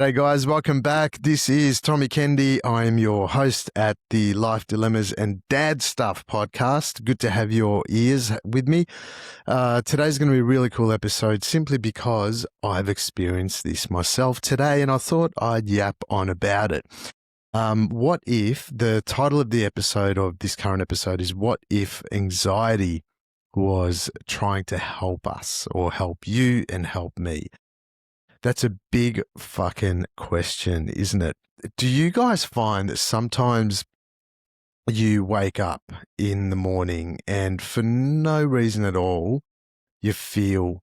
Hey guys, welcome back. This is Tommy Kendi. I am your host at the Life Dilemmas and Dad Stuff podcast. Good to have your ears with me. Today's going to be a really cool episode simply because I've experienced this myself today and I thought I'd yap on about it. What if the title of the episode of this current episode is what if anxiety was trying to help us or help you and help me? That's a big fucking question, isn't it? Do you guys find that sometimes you wake up in the morning and for no reason at all, you feel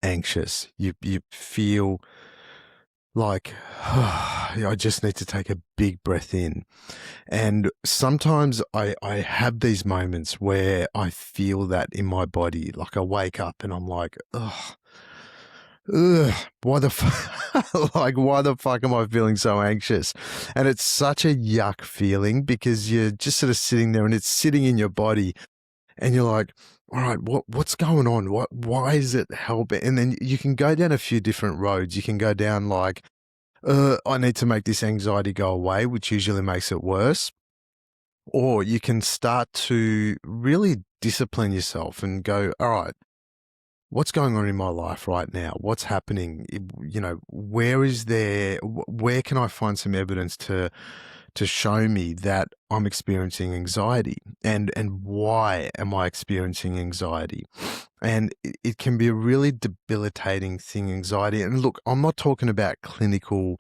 anxious? You feel like, I just need to take a big breath in. And sometimes I have these moments where I feel that in my body. Like I wake up and I'm like, ugh. Why the why the fuck am I feeling so anxious? And it's such a yuck feeling because you're just sort of sitting there and it's sitting in your body and you're like, all right, what's going on? Why is it helping? And then you can go down a few different roads. You can go down like, I need to make this anxiety go away, which usually makes it worse. Or you can start to really discipline yourself and go, all right, what's going on in my life right now? What's happening? Where can I find some evidence to show me that I'm experiencing anxiety and why am I experiencing anxiety? And it can be a really debilitating thing, anxiety. And look, I'm not talking about clinical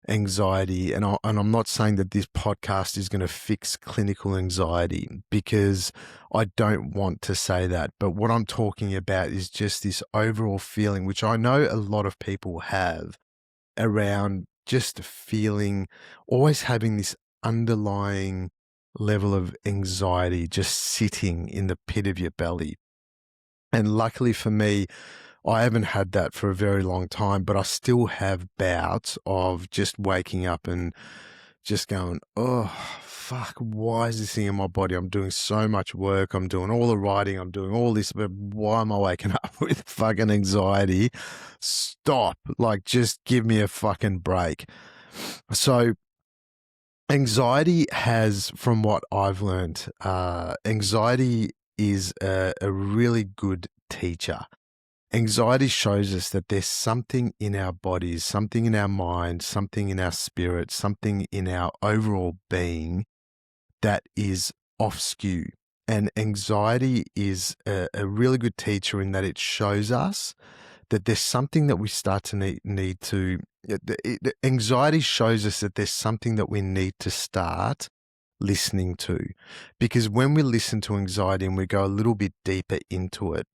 anxiety, and I'm not saying that this podcast is going to fix clinical anxiety because I don't want to say that. But what I'm talking about is just this overall feeling, which I know a lot of people have around just feeling, always having this underlying level of anxiety just sitting in the pit of your belly. And luckily for me, I haven't had that for a very long time, but I still have bouts of just waking up and just going, oh, fuck, why is this thing in my body? I'm doing so much work. I'm doing all the writing. I'm doing all this, but why am I waking up with fucking anxiety? Stop. Like, just give me a fucking break. So anxiety has, from what I've learned, anxiety is a really good teacher. Anxiety shows us that there's something in our bodies, something in our mind, something in our spirit, something in our overall being that is off skew. And anxiety is a really good teacher in that it shows us that there's something that we start to need to. Anxiety shows us that there's something that we need to start listening to. Because when we listen to anxiety and we go a little bit deeper into it,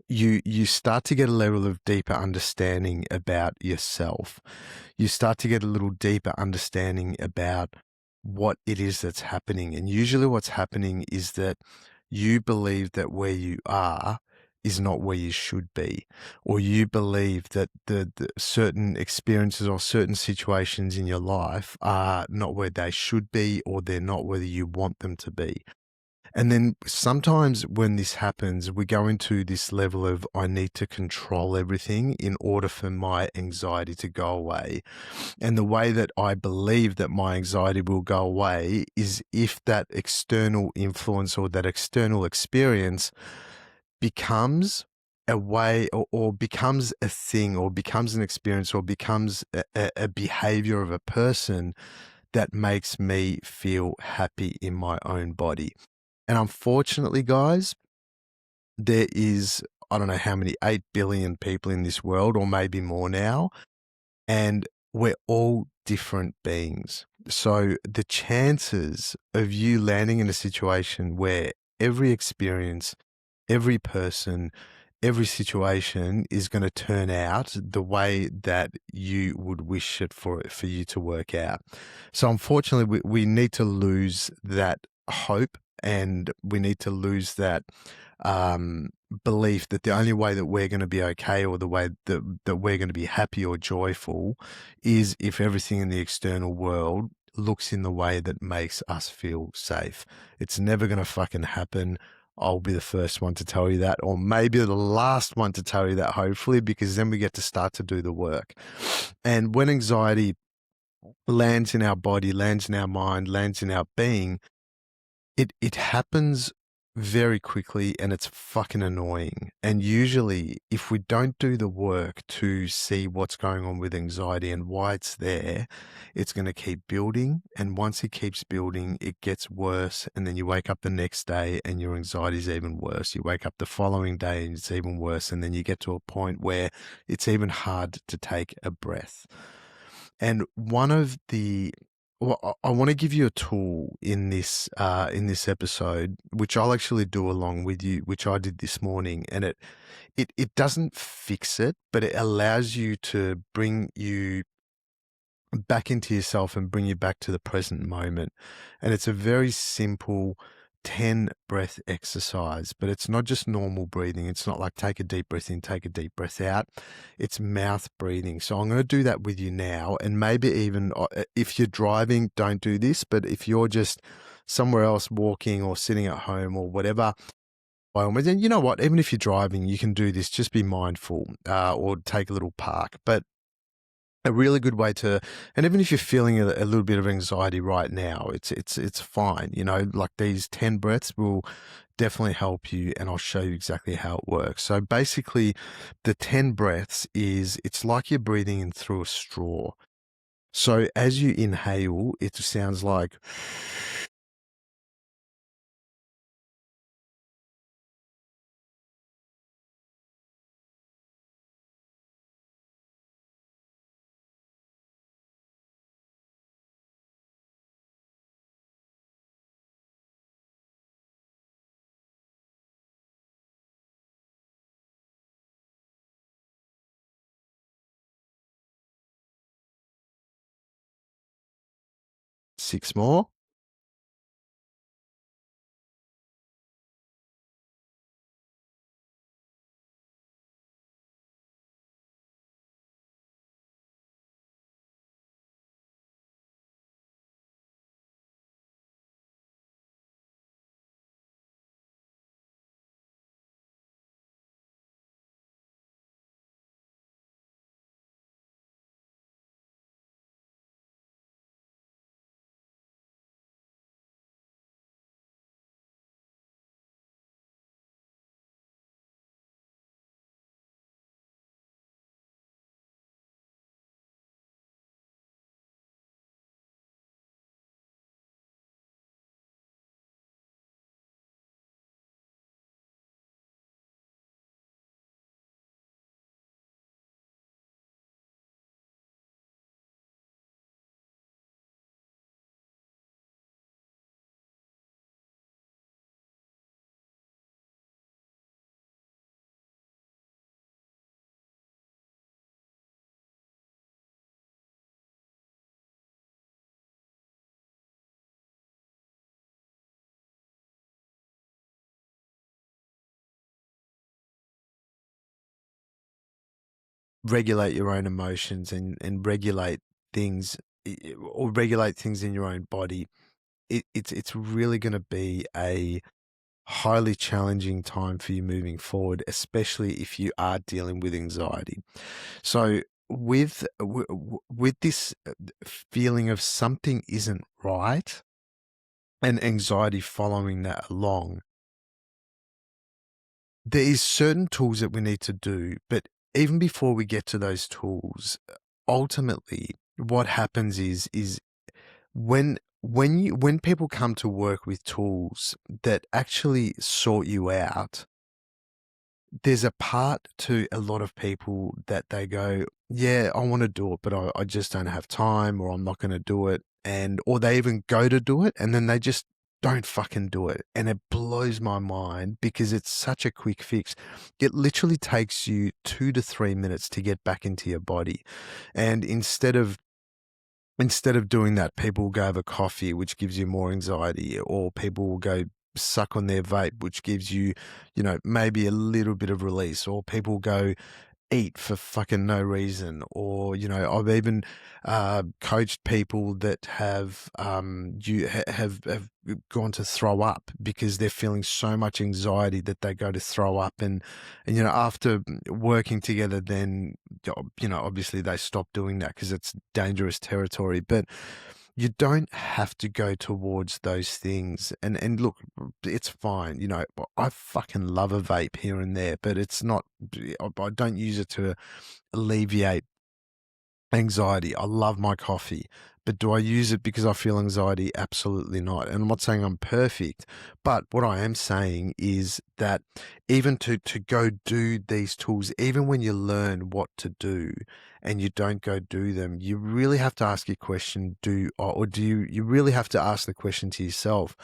you start to get a level of deeper understanding about yourself. You start to get a little deeper understanding about what it is that's happening. And usually what's happening is that you believe that where you are is not where you should be, or you believe that the certain experiences or certain situations in your life are not where they should be, or they're not where you want them to be. And then sometimes when this happens, we go into this level of, I need to control everything in order for my anxiety to go away. And the way that I believe that my anxiety will go away is if that external influence or that external experience becomes a way or becomes a thing or becomes an experience or becomes a behavior of a person that makes me feel happy in my own body. And unfortunately, guys, there is, I don't know how many, 8 billion people in this world, or maybe more now, and we're all different beings. So the chances of you landing in a situation where every experience, every person, every situation is going to turn out the way that you would wish it for you to work out. So unfortunately, we need to lose that hope. And we need to lose that belief that the only way that we're going to be okay, or the way that we're going to be happy or joyful, is if everything in the external world looks in the way that makes us feel safe. It's never going to fucking happen. I'll be the first one to tell you that, or maybe the last one to tell you that, hopefully, because then we get to start to do the work. And when anxiety lands in our body, lands in our mind, lands in our being, it happens very quickly and it's fucking annoying. And usually, if we don't do the work to see what's going on with anxiety and why it's there, it's going to keep building. And once it keeps building, it gets worse. And then you wake up the next day and your anxiety is even worse. You wake up the following day and it's even worse. And then you get to a point where it's even hard to take a breath. And one of the well, I want to give you a tool in this episode, which I'll actually do along with you, which I did this morning, and it doesn't fix it, but it allows you to bring you back into yourself and bring you back to the present moment. And it's a very simple 10 breath exercise, but it's not just normal breathing. It's not like take a deep breath in, take a deep breath out. It's mouth breathing. So I'm going to do that with you now. And maybe even if you're driving, don't do this. But if you're just somewhere else walking or sitting at home or whatever, by all means, and you know what, even if you're driving, you can do this. Just be mindful or take a little park. But a really good way to, and even if you're feeling a little bit of anxiety right now, it's fine. You know, like these 10 breaths will definitely help you, and I'll show you exactly how it works. So basically, the 10 breaths it's like you're breathing in through a straw. So as you inhale, it sounds like, 6 more. Regulate your own emotions and regulate things or regulate things in your own body. It's really going to be a highly challenging time for you moving forward, especially if you are dealing with anxiety. So with this feeling of something isn't right and anxiety following that along, there is certain tools that we need to do, but even before we get to those tools, ultimately what happens is when people come to work with tools that actually sort you out, there's a part to a lot of people that they go, yeah, I want to do it, but I just don't have time, or I'm not going to do it. And, or they even go to do it and then they just don't fucking do it. And it blows my mind because it's such a quick fix. It literally takes you 2 to 3 minutes to get back into your body. And instead of doing that, people will go have a coffee, which gives you more anxiety, or people will go suck on their vape, which gives you, maybe a little bit of release, or people go eat for fucking no reason, or I've even coached people that have gone to throw up because they're feeling so much anxiety that they go to throw up, and after working together, then obviously they stop doing that because it's dangerous territory. But you don't have to go towards those things. And look, it's fine. I fucking love a vape here and there, but it's not, I don't use it to alleviate anxiety. I love my coffee, but do I use it because I feel anxiety? Absolutely not. And I'm not saying I'm perfect, but what I am saying is that even to go do these tools, even when you learn what to do and you don't go do them, you really have to ask your question, do you really have to ask the question to yourself,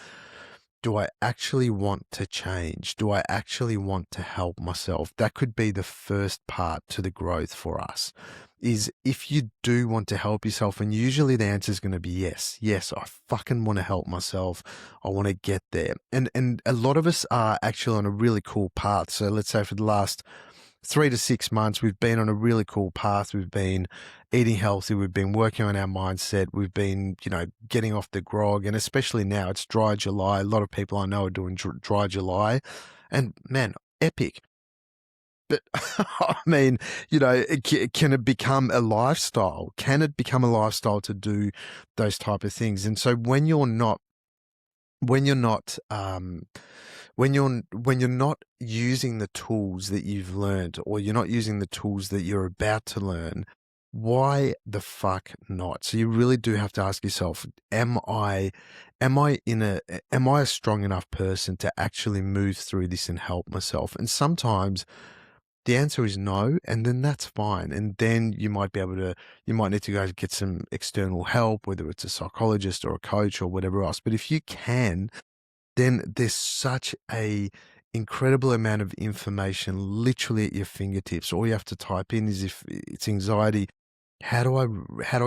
do I actually want to change? Do I actually want to help myself? That could be the first part to the growth for us, is if you do want to help yourself, and usually the answer is going to be yes. Yes, I fucking want to help myself. I want to get there. And a lot of us are actually on a really cool path. So let's say for the last 3 to 6 months, we've been on a really cool path. We've been eating healthy. We've been working on our mindset. We've been, getting off the grog. And especially now, it's dry July. A lot of people I know are doing dry July. And man, epic. But I mean, can it become a lifestyle? Can it become a lifestyle to do those type of things? And so when you're not, when you're not, when you're not using the tools that you've learned, or you're not using the tools that you're about to learn, why the fuck not? So you really do have to ask yourself, am I a strong enough person to actually move through this and help myself? And sometimes the answer is no, and then that's fine. And then you might need to go get some external help, whether it's a psychologist or a coach or whatever else. But if you can, then there's such a incredible amount of information literally at your fingertips. All you have to type in is, if it's anxiety, how do I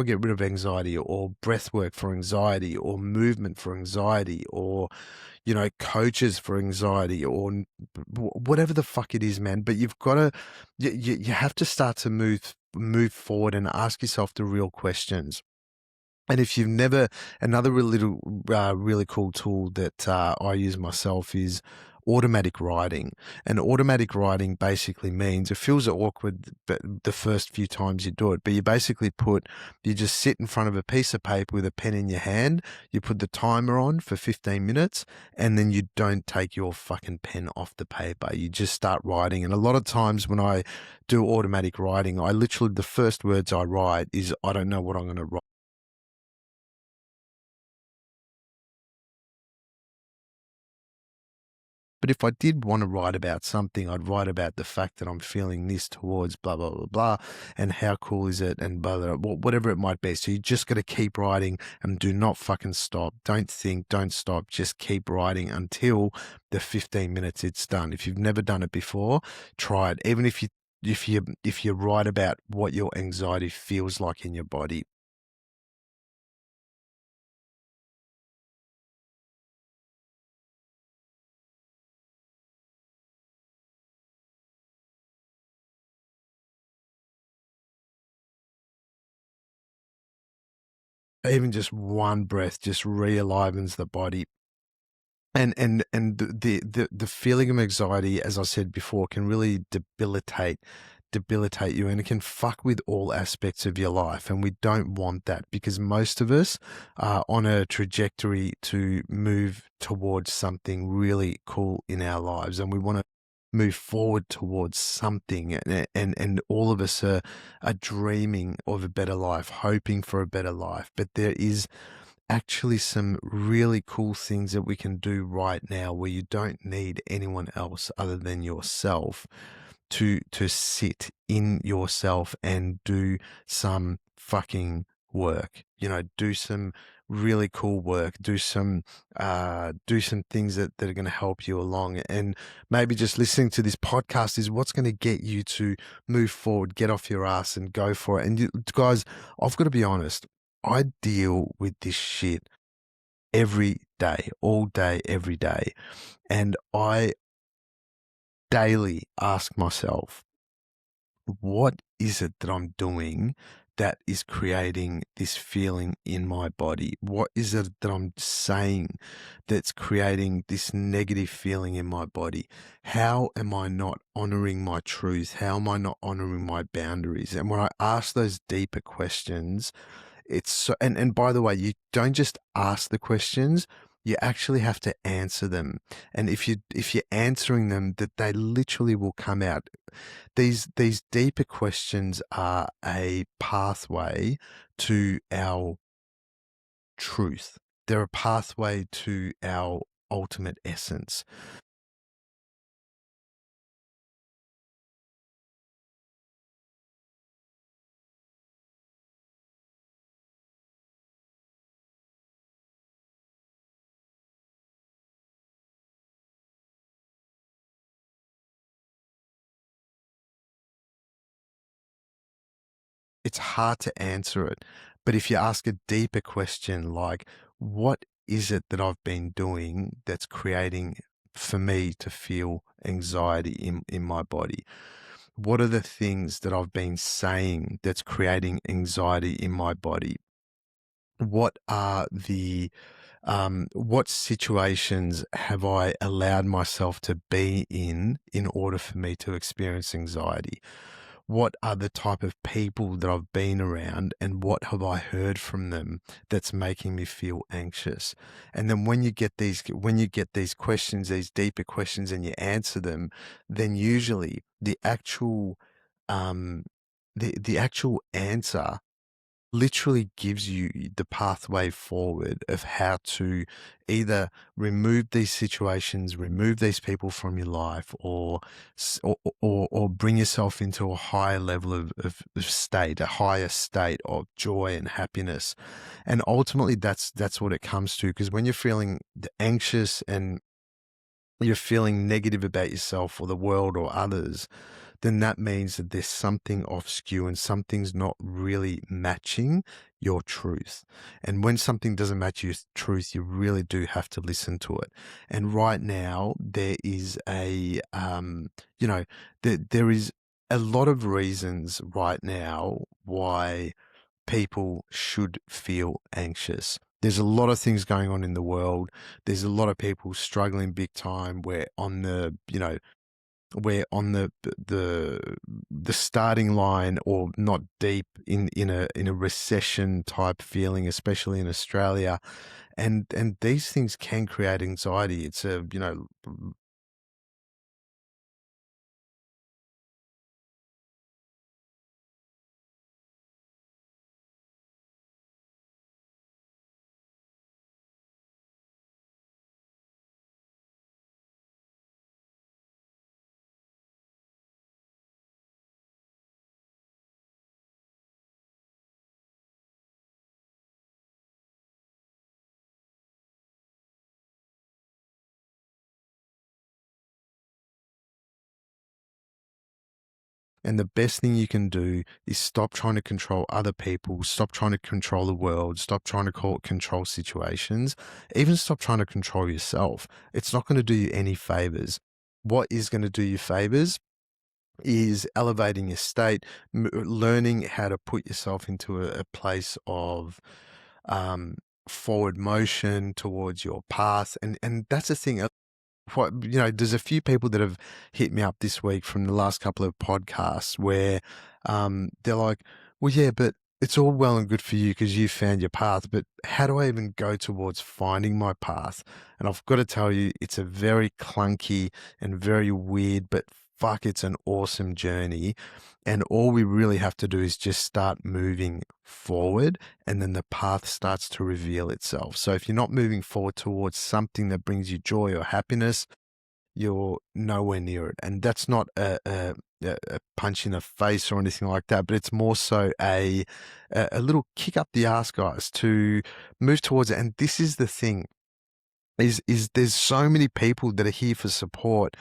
get rid of anxiety, or breath work for anxiety, or movement for anxiety, or coaches for anxiety, or whatever the fuck it is, man. But you've got to, you have to start to move forward and ask yourself the real questions. And if you've never, another really cool tool that I use myself is automatic writing. And automatic writing basically means, it feels awkward but the first few times you do it, but you just sit in front of a piece of paper with a pen in your hand, you put the timer on for 15 minutes, and then you don't take your fucking pen off the paper. You just start writing. And a lot of times when I do automatic writing, the first words I write is, I don't know what I'm going to write. But if I did want to write about something, I'd write about the fact that I'm feeling this towards blah, blah, blah, blah, and how cool is it, and blah, blah, whatever it might be. So you just got to keep writing and do not fucking stop. Don't think, don't stop. Just keep writing until the 15 minutes it's done. If you've never done it before, try it. Even if you write about what your anxiety feels like in your body. Even just one breath just realivens the body. And the feeling of anxiety, as I said before, can really debilitate you, and it can fuck with all aspects of your life. And we don't want that, because most of us are on a trajectory to move towards something really cool in our lives, and we want to move forward towards something. And all of us are dreaming of a better life, hoping for a better life. But there is actually some really cool things that we can do right now, where you don't need anyone else other than yourself to sit in yourself and do some fucking work. Do some really cool work. Do some things that are going to help you along. And maybe just listening to this podcast is what's going to get you to move forward, get off your ass and go for it. And guys, I've got to be honest, I deal with this shit every day, all day, every day. And I daily ask myself, what is it that I'm doing that is creating this feeling in my body? What is it that I'm saying that's creating this negative feeling in my body? How am I not honoring my truth? How am I not honoring my boundaries? And when I ask those deeper questions, it's so, and by the way, you don't just ask the questions, you actually have to answer them. And if you're answering them, that they literally will come out. These deeper questions are a pathway to our truth. They're a pathway to our ultimate essence. It's hard to answer it, but if you ask a deeper question like, what is it that I've been doing that's creating for me to feel anxiety in my body? What are the things that I've been saying that's creating anxiety in my body? What are the what situations have I allowed myself to be in order for me to experience anxiety? What are the type of people that I've been around, and what have I heard from them that's making me feel anxious? And then when you get these questions, these deeper questions, and you answer them, then usually um, the actual answer literally gives you the pathway forward of how to either remove these situations, remove these people from your life, or bring yourself into a higher level of state, a higher state of joy and happiness. And ultimately, that's what it comes to. Because when you're feeling anxious and you're feeling negative about yourself or the world or others, then that means that there's something off skew and something's not really matching your truth. And when something doesn't match your truth, you really do have to listen to it. And right now, there is you know, there is a lot of reasons right now why people should feel anxious. There's a lot of things going on in the world. There's a lot of people struggling big time. We're on the starting line, or not deep in a recession type feeling, especially in Australia. And these things can create anxiety. It's a, and the best thing you can do is stop trying to control other people, stop trying to control the world, stop trying to control situations, even stop trying to control yourself. It's not going to do you any favors. What is going to do you favors is elevating your state, learning how to put yourself into a place of um, forward motion towards your path. And that's the thing. There's a few people that have hit me up this week from the last couple of podcasts where they're like, well, yeah, but it's all well and good for you because you found your path, but how do I even go towards finding my path? And I've got to tell you, it's a very clunky and very weird, but fuck, it's an awesome journey. And all we really have to do is just start moving forward, and then the path starts to reveal itself. So if you're not moving forward towards something that brings you joy or happiness, you're nowhere near it. And that's not a punch in the face or anything like that, but it's more so a little kick up the ass, guys, to move towards it. And this is the thing, is there's so many people that are here for support.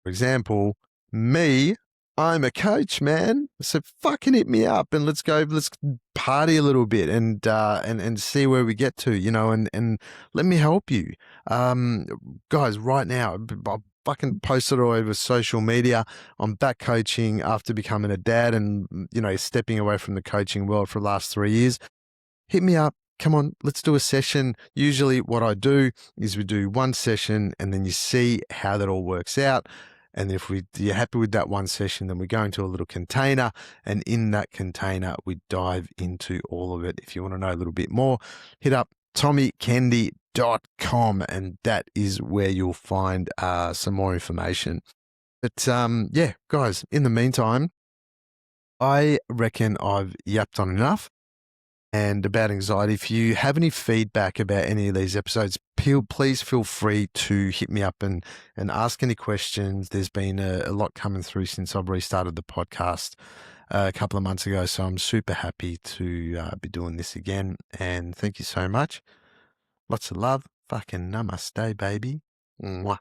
For example, me, I'm a coach, man. So fucking hit me up and let's party a little bit and see where we get to, and let me help you. Guys, right now, fucking post it all over social media. I'm back coaching after becoming a dad and, stepping away from the coaching world for the last 3 years. Hit me up. Come on, let's do a session. Usually what I do is we do one session and then you see how that all works out. And if you're happy with that one session, then we go into a little container, and in that container, we dive into all of it. If you want to know a little bit more, hit up tommykendi.com, and that is where you'll find some more information. But yeah, guys, in the meantime, I reckon I've yapped on enough. And about anxiety, if you have any feedback about any of these episodes, please feel free to hit me up and ask any questions. There's been a lot coming through since I've restarted the podcast a couple of months ago, so I'm super happy to be doing this again. And thank you so much. Lots of love. Fucking namaste, baby. Mwah.